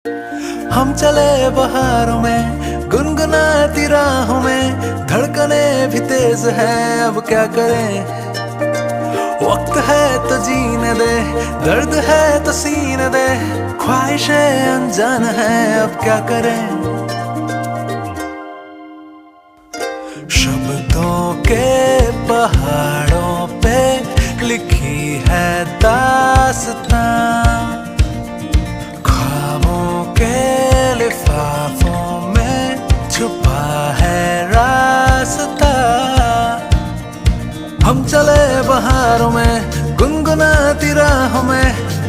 हम चले बहारों में गुनगुनाती राहों में, धड़कने भी तेज है अब क्या करें। वक्त है तो जीने दे, दर्द है तो सीने दे, ख्वाहिशें अनजान है अब क्या करें। शब्दों के पहाड़ों पे लिखी है दास्तां, ख्वाबों के लिफाफों में छुपा है रास्ता। हम चले बहारों में गुनगुनाती राहों में,